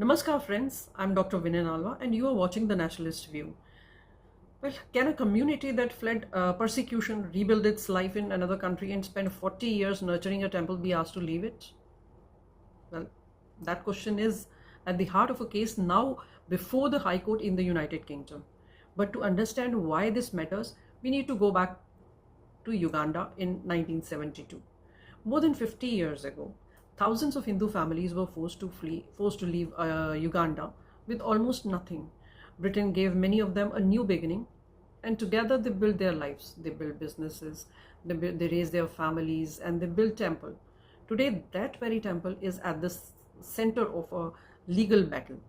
Namaskar friends, I'm Dr. Vinay Nalwa and you are watching The Nationalist View. Well, can a community that fled persecution rebuild its life in another country and spend 40 years nurturing a temple be asked to leave it? Well, that question is at the heart of a case now before the High Court in the United Kingdom. But to understand why this matters, we need to go back to Uganda in 1972. More than 50 years ago, thousands of Hindu families were forced to leave Uganda with almost nothing. Britain gave many of them a new beginning, and together they built their lives. They built businesses, they raised their families, and they built temple. Today, that very temple is at the center of a legal battle.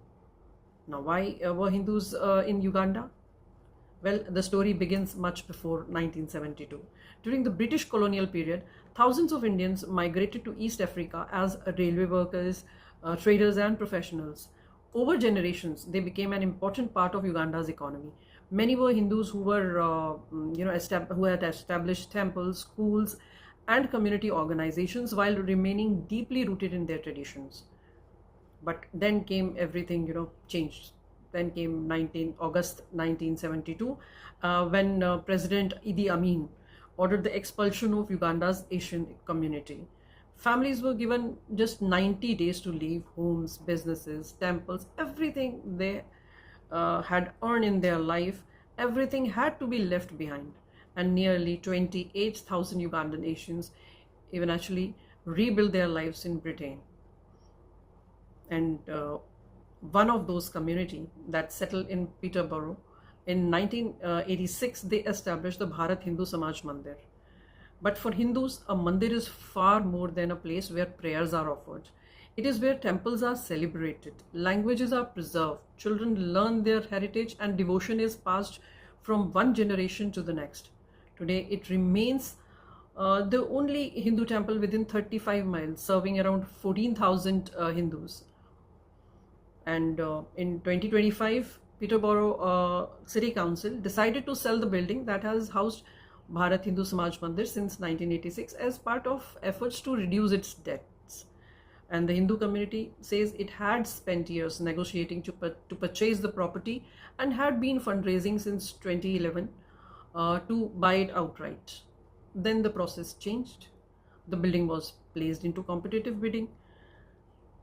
Now, why were Hindus in Uganda? Well, the story begins much before 1972. During the British colonial period, thousands of Indians migrated to East Africa as railway workers, traders, and professionals. Over generations, they became an important part of Uganda's economy. Many were Hindus who who had established temples, schools, and community organizations while remaining deeply rooted in their traditions. But then came everything, changed. Then came August 1972, when President Idi Amin ordered the expulsion of Uganda's Asian community. Families were given just 90 days to leave homes, businesses, temples, everything they had earned in their life, everything had to be left behind. And nearly 28,000 Ugandan Asians even actually rebuilt their lives in Britain. And one of those community that settled in Peterborough, in 1986, they established the Bharat Hindu Samaj Mandir. But for Hindus, a mandir is far more than a place where prayers are offered. It is where temples are celebrated, languages are preserved, children learn their heritage, and devotion is passed from one generation to the next. Today, it remains the only Hindu temple within 35 miles, serving around 14,000 Hindus. And in 2025, Peterborough City Council decided to sell the building that has housed Bharat Hindu Samaj Mandir since 1986 as part of efforts to reduce its debts. And the Hindu community says it had spent years negotiating to purchase the property and had been fundraising since 2011 to buy it outright. Then the process changed. The building was placed into competitive bidding,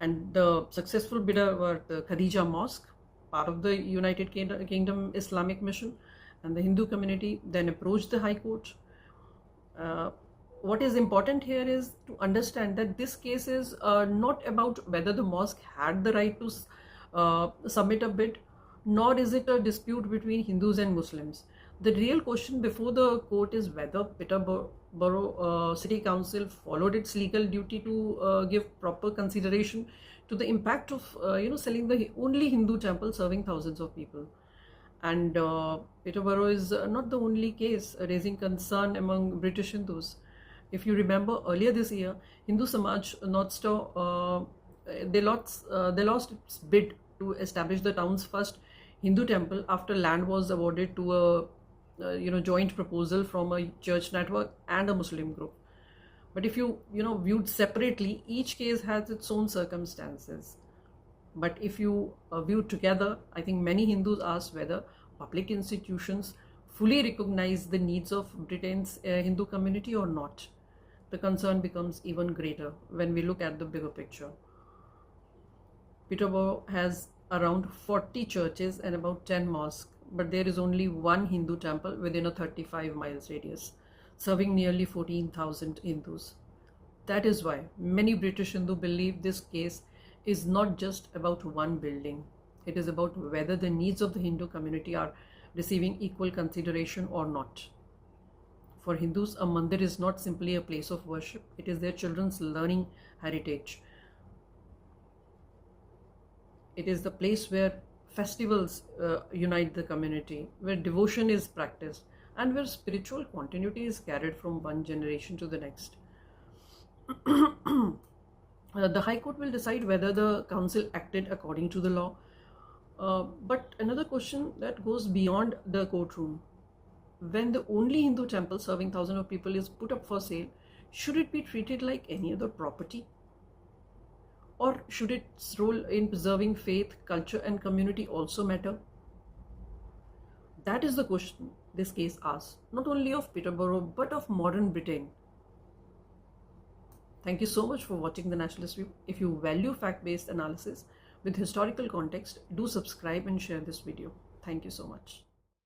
and the successful bidder were the Khadijah Mosque, part of the United Kingdom Islamic Mission, and the Hindu community then approached the High Court. What is important here is to understand that this case is not about whether the mosque had the right to submit a bid, nor is it a dispute between Hindus and Muslims. The real question before the court is whether Peterborough City Council followed its legal duty to give proper consideration to the impact of selling the only Hindu temple serving thousands of people. And Peterborough is not the only case raising concern among British Hindus. If you remember, earlier this year, Hindu Samaj North Star they lost its bid to establish the town's first Hindu temple after land was awarded to a joint proposal from a church network and a Muslim group. But if you viewed separately, each case has its own circumstances. But if you view together, I think many Hindus ask whether public institutions fully recognize the needs of Britain's Hindu community or not. The concern becomes even greater when we look at the bigger picture. Peterborough has around 40 churches and about 10 mosques, but there is only one Hindu temple within a 35 miles radius, serving nearly 14,000 Hindus. That is why many British Hindus believe this case is not just about one building. It is about whether the needs of the Hindu community are receiving equal consideration or not. For Hindus, a mandir is not simply a place of worship. It is their children's learning heritage. It is the place where festivals unite the community, where devotion is practiced, and where spiritual continuity is carried from one generation to the next. The High Court will decide whether the council acted according to the law. But another question that goes beyond the courtroom: when the only Hindu temple serving thousands of people is put up for sale, should it be treated like any other property? Or should its role in preserving faith, culture, and community also matter? That is the question this case asks, not only of Peterborough but of modern Britain. Thank you so much for watching The Nationalist View. If you value fact-based analysis with historical context, do subscribe and share this video. Thank you so much.